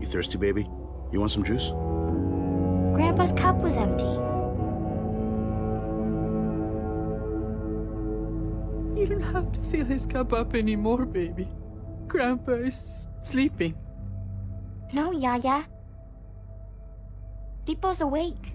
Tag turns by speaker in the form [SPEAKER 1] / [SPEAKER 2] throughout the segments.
[SPEAKER 1] thirsty, baby? You want some juice?
[SPEAKER 2] Grandpa's cup was empty.
[SPEAKER 3] You don't have to fill his cup up anymore, baby. Grandpa is sleeping.
[SPEAKER 2] No, Yaya. Lipo's awake.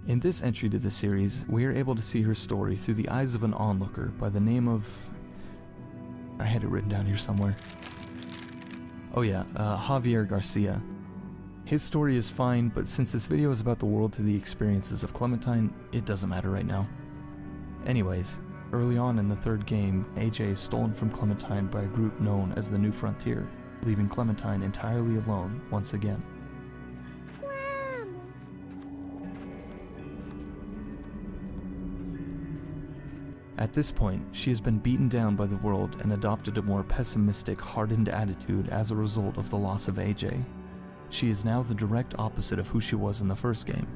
[SPEAKER 4] In this entry to the series, we are able to see her story through the eyes of an onlooker by the name of... I had it written down here somewhere. Oh yeah, Javier Garcia. His story is fine, but since this video is about the world through the experiences of Clementine, it doesn't matter right now. Anyways, early on in the third game, AJ is stolen from Clementine by a group known as the New Frontier, leaving Clementine entirely alone once again. At this point, she has been beaten down by the world and adopted a more pessimistic, hardened attitude as a result of the loss of AJ. She is now the direct opposite of who she was in the first game.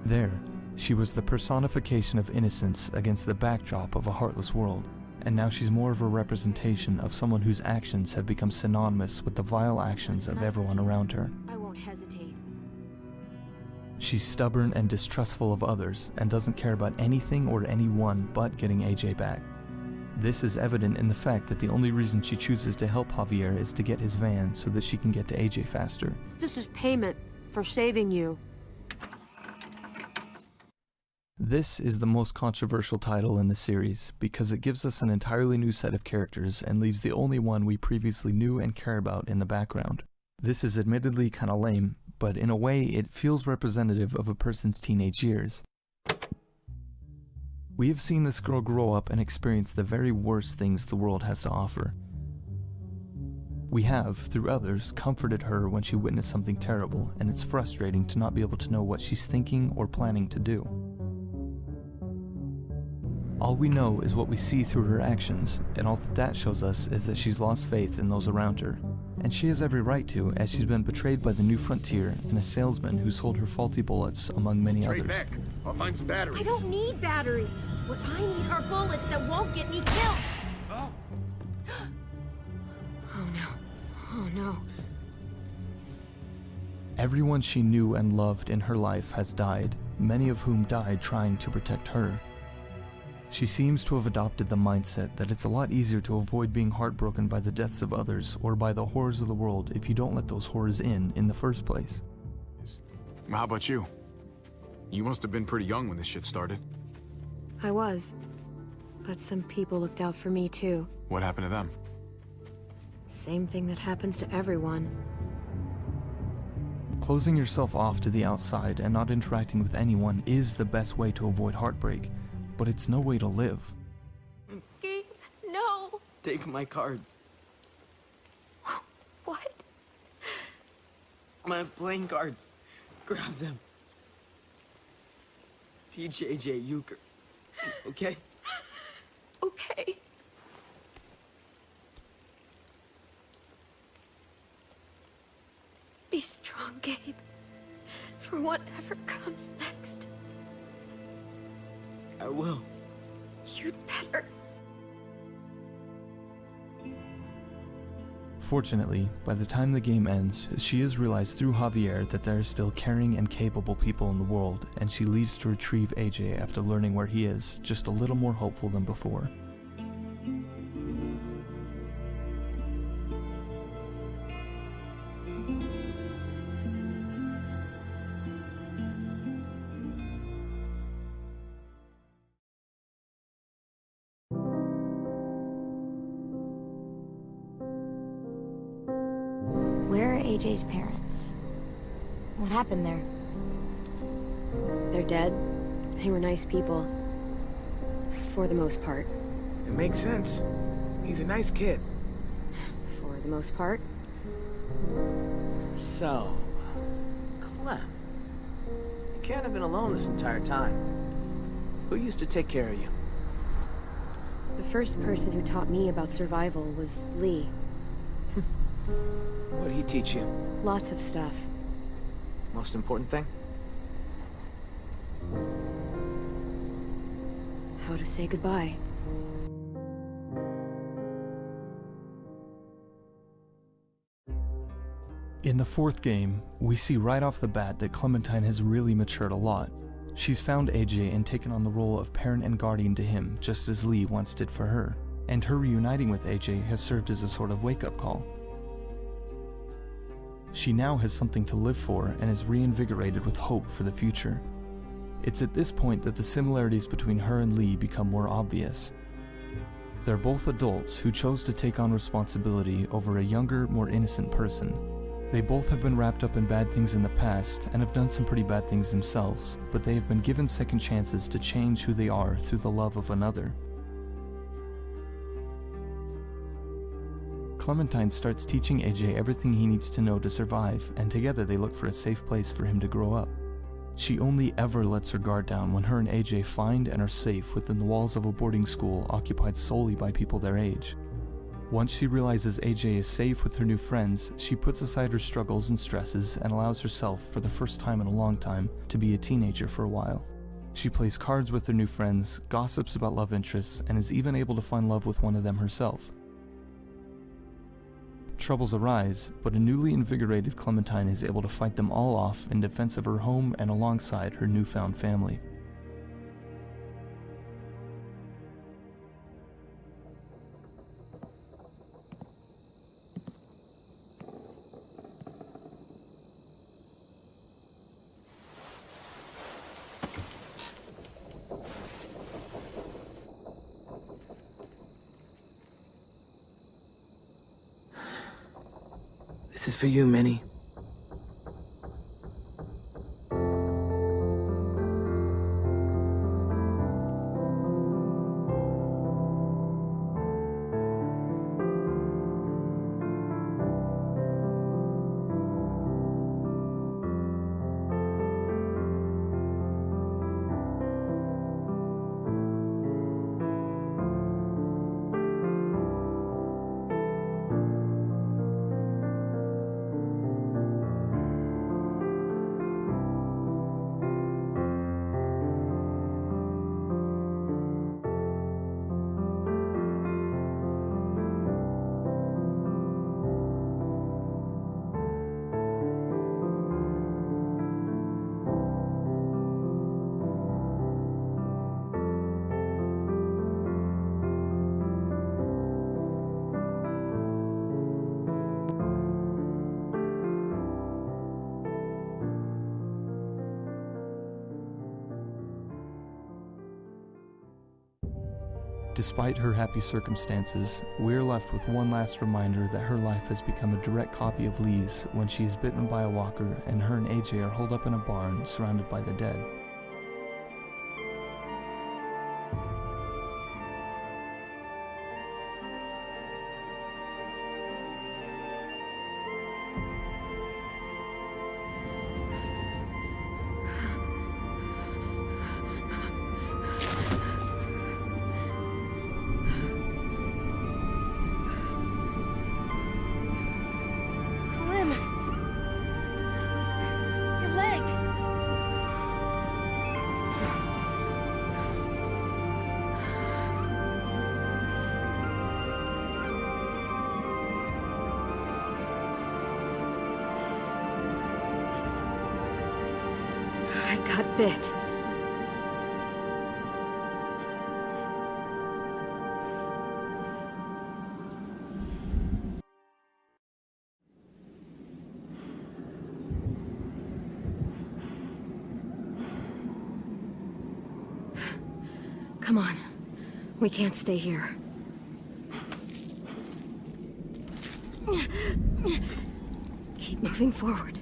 [SPEAKER 4] There, she was the personification of innocence against the backdrop of a heartless world, and now she's more of a representation of someone whose actions have become synonymous with the vile actions of everyone around her.
[SPEAKER 2] I won't hesitate.
[SPEAKER 4] She's stubborn and distrustful of others, and doesn't care about anything or anyone but getting AJ back. This is evident in the fact that the only reason she chooses to help Javier is to get his van so that she can get to AJ faster.
[SPEAKER 5] This is payment for saving you.
[SPEAKER 4] This is the most controversial title in the series because it gives us an entirely new set of characters and leaves the only one we previously knew and care about in the background. This is admittedly kinda lame, but in a way it feels representative of a person's teenage years. We have seen this girl grow up and experience the very worst things the world has to offer. We have, through others, comforted her when she witnessed something terrible, and it's frustrating to not be able to know what she's thinking or planning to do. All we know is what we see through her actions, and all that shows us is that she's lost faith in those around her. And she has every right to, as she's been betrayed by the New Frontier and a salesman who sold her faulty bullets, among many
[SPEAKER 1] Trade
[SPEAKER 4] others.
[SPEAKER 1] back. I'll find some batteries.
[SPEAKER 2] I don't need batteries. What I need are bullets that won't get me killed.
[SPEAKER 1] Oh.
[SPEAKER 2] Oh no. Oh no.
[SPEAKER 4] Everyone she knew and loved in her life has died, many of whom died trying to protect her. She seems to have adopted the mindset that it's a lot easier to avoid being heartbroken by the deaths of others or by the horrors of the world if you don't let those horrors in the first place.
[SPEAKER 6] How about you? You must have been pretty young when this shit started.
[SPEAKER 5] I was. But some people looked out for me too.
[SPEAKER 6] What happened to them?
[SPEAKER 5] Same thing that happens to everyone.
[SPEAKER 4] Closing yourself off to the outside and not interacting with anyone is the best way to avoid heartbreak, but it's no way to live.
[SPEAKER 2] Gabe, no.
[SPEAKER 7] Take my cards.
[SPEAKER 2] What?
[SPEAKER 7] My playing cards. Grab them. Teach AJ euchre. Okay?
[SPEAKER 2] Okay. Be strong, Gabe. For whatever comes next.
[SPEAKER 7] I will.
[SPEAKER 2] You'd better.
[SPEAKER 4] Fortunately, by the time the game ends, she has realized through Javier that there are still caring and capable people in the world, and she leaves to retrieve AJ after learning where he is, just a little more hopeful than before.
[SPEAKER 2] Where are AJ's parents? What happened there?
[SPEAKER 5] They're dead. They were nice people. For the most part.
[SPEAKER 8] It makes sense. He's a nice kid.
[SPEAKER 5] For the most part.
[SPEAKER 7] So, Clem, you can't have been alone this entire time. Who used to take care of you?
[SPEAKER 5] The first person who taught me about survival was Lee.
[SPEAKER 8] What'd he teach you?
[SPEAKER 5] Lots of stuff.
[SPEAKER 8] Most important thing?
[SPEAKER 5] How to say goodbye.
[SPEAKER 4] In the fourth game, we see right off the bat that Clementine has really matured a lot. She's found AJ and taken on the role of parent and guardian to him, just as Lee once did for her, and her reuniting with AJ has served as a sort of wake-up call. She now has something to live for and is reinvigorated with hope for the future. It's at this point that the similarities between her and Lee become more obvious. They're both adults who chose to take on responsibility over a younger, more innocent person. They both have been wrapped up in bad things in the past and have done some pretty bad things themselves, but they have been given second chances to change who they are through the love of another. Clementine starts teaching AJ everything he needs to know to survive, and together they look for a safe place for him to grow up. She only ever lets her guard down when her and AJ find and are safe within the walls of a boarding school occupied solely by people their age. Once she realizes AJ is safe with her new friends, she puts aside her struggles and stresses and allows herself, for the first time in a long time, to be a teenager for a while. She plays cards with her new friends, gossips about love interests, and is even able to find love with one of them herself. Troubles arise, but a newly invigorated Clementine is able to fight them all off in defense of her home and alongside her newfound family.
[SPEAKER 8] This is for you, Minnie.
[SPEAKER 4] Despite her happy circumstances, we're left with one last reminder that her life has become a direct copy of Lee's when she is bitten by a walker and her and AJ are holed up in a barn surrounded by the dead.
[SPEAKER 5] I got bit. Come on. We can't stay here. Keep moving forward.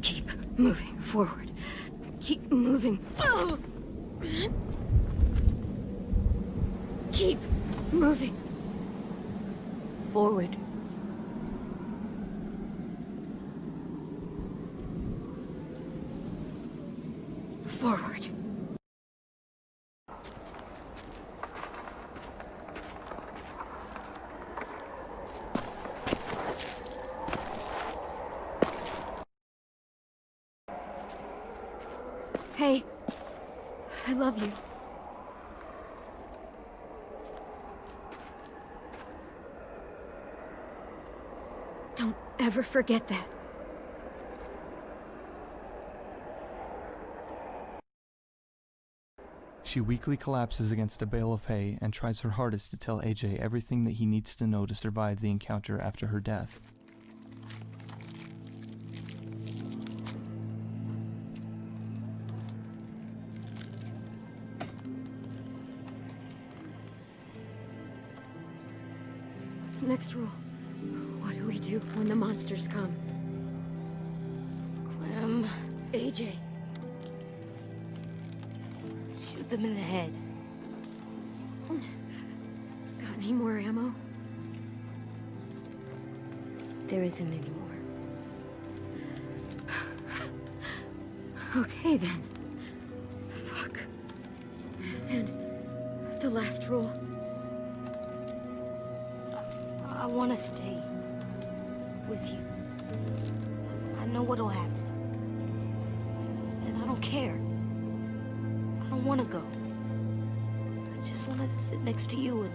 [SPEAKER 5] Keep moving forward. Keep moving. Oh! Keep moving. Forward. Forward.
[SPEAKER 2] Hey, I love you. Don't ever forget that.
[SPEAKER 4] She weakly collapses against a bale of hay and tries her hardest to tell AJ everything that he needs to know to survive the encounter after her death.
[SPEAKER 2] Next rule. What do we do when the monsters come?
[SPEAKER 5] Clem,
[SPEAKER 2] AJ.
[SPEAKER 5] shoot them in the head.
[SPEAKER 2] Got any more ammo?
[SPEAKER 5] There isn't any more.
[SPEAKER 2] Okay then. Fuck. And the last rule.
[SPEAKER 5] I want to stay with you. I know what'll happen. And I don't care. I don't want to go. I just want to sit next to you and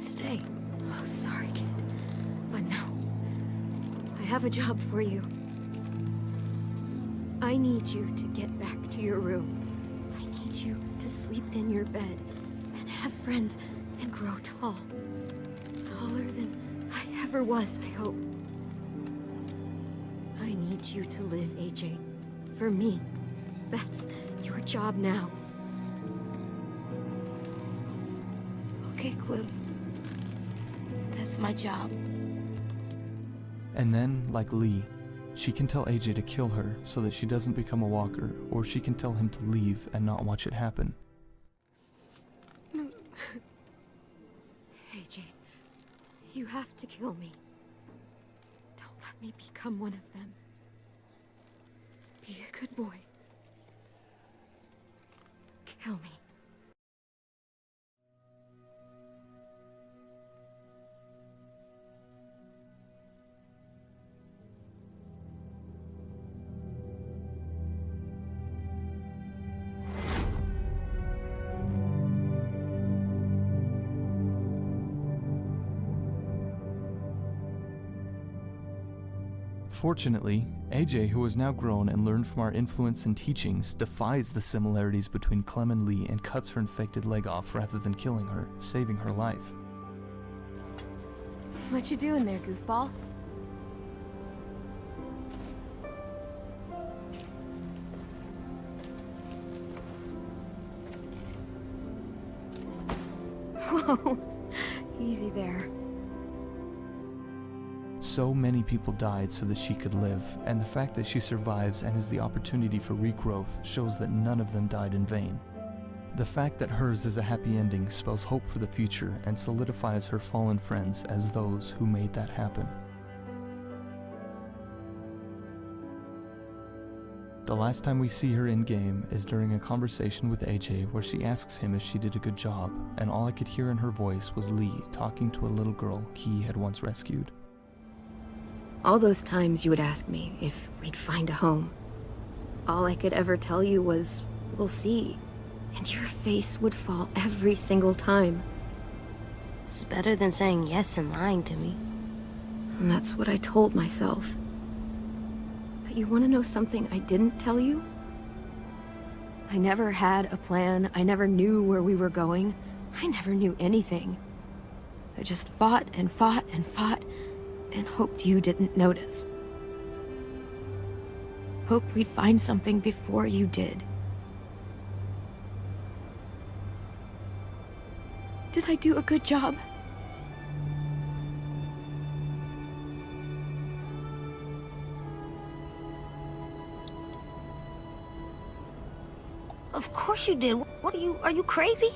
[SPEAKER 5] stay.
[SPEAKER 2] Oh, sorry, kid. But no. I have a job for you. I need you to get back to your room. I need you to sleep in your bed and have friends and grow tall. Taller than I ever was, I hope. I need you to live, AJ. For me. That's your job now.
[SPEAKER 5] Okay, Cluke. That's my job.
[SPEAKER 4] And then, like Lee, she can tell AJ to kill her so that she doesn't become a walker, or she can tell him to leave and not watch it happen.
[SPEAKER 2] AJ, you have to kill me. Don't let me become one of them. Be a good boy. Kill me.
[SPEAKER 4] Fortunately, AJ, who has now grown and learned from our influence and teachings, defies the similarities between Clem and Lee and cuts her infected leg off rather than killing her, saving her life.
[SPEAKER 2] What you doing there, goofball? Whoa, easy there.
[SPEAKER 4] So many people died so that she could live, and the fact that she survives and has the opportunity for regrowth shows that none of them died in vain. The fact that hers is a happy ending spells hope for the future and solidifies her fallen friends as those who made that happen. The last time we see her in-game is during a conversation with AJ where she asks him if she did a good job, and all I could hear in her voice was Lee talking to a little girl he had once rescued.
[SPEAKER 2] All those times you would ask me if we'd find a home. All I could ever tell you was, we'll see. And your face would fall every single time.
[SPEAKER 5] It's better than saying yes and lying to me.
[SPEAKER 2] And that's what I told myself. But you want to know something I didn't tell you? I never had a plan. I never knew where we were going. I never knew anything. I just fought and fought and fought and hoped you didn't notice. Hoped we'd find something before you did. Did I do a good job?
[SPEAKER 5] Of course you did. What are you crazy?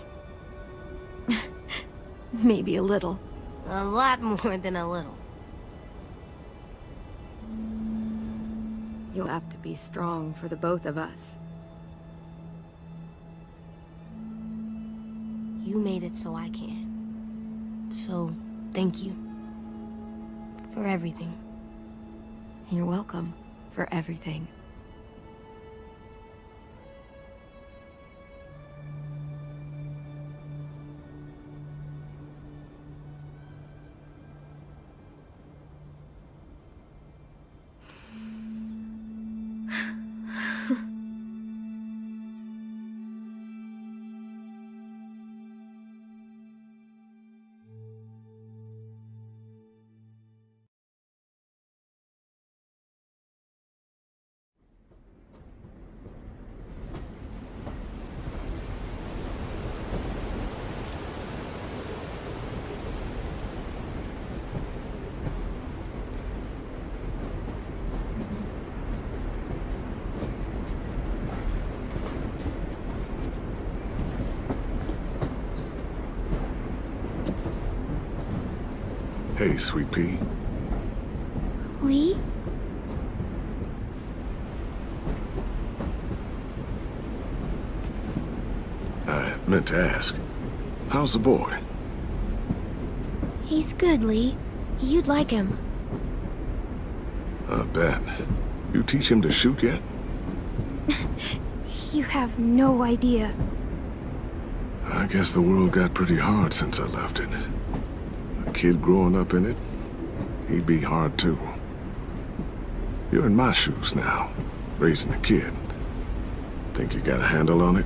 [SPEAKER 2] Maybe a little.
[SPEAKER 5] A lot more than a little.
[SPEAKER 2] You'll have to be strong for the both of us.
[SPEAKER 5] You made it so I can. So, thank you. For everything.
[SPEAKER 2] You're welcome for everything.
[SPEAKER 9] Hey, Sweet Pea.
[SPEAKER 5] Lee?
[SPEAKER 9] I meant to ask, how's the boy?
[SPEAKER 5] He's good, Lee. You'd like him.
[SPEAKER 9] I bet. You teach him to shoot yet?
[SPEAKER 5] You have no idea.
[SPEAKER 9] I guess the world got pretty hard since I left it. A kid growing up in it, he'd be hard too. You're in my shoes now, raising a kid. Think you got a handle on it?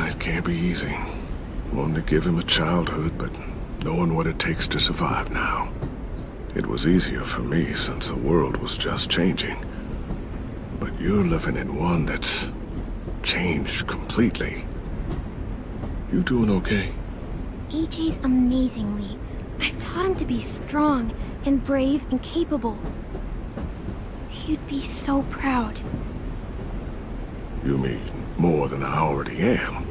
[SPEAKER 9] It can't be easy. Wanting to give him a childhood, but knowing what it takes to survive now. It was easier for me since the world was just changing. But you're living in one that's changed completely. You doing okay?
[SPEAKER 5] AJ's amazing, Lee. I've taught him to be strong and brave and capable. You'd be so proud.
[SPEAKER 9] You mean more than I already am?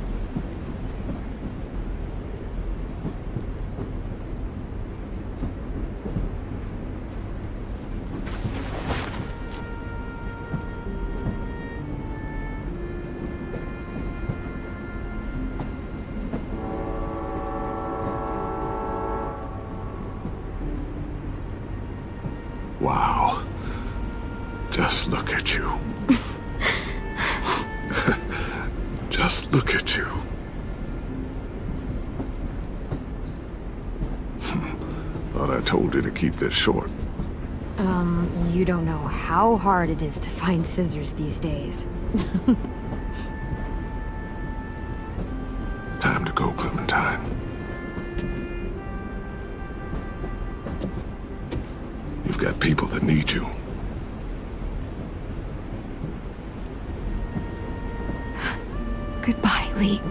[SPEAKER 9] Wow. Just look at you. Just look at you. Thought I told you to keep this short.
[SPEAKER 2] You don't know how hard it is to find scissors these days.
[SPEAKER 9] Time to go, Clementine. You've got people that need you.
[SPEAKER 2] Goodbye, Lee.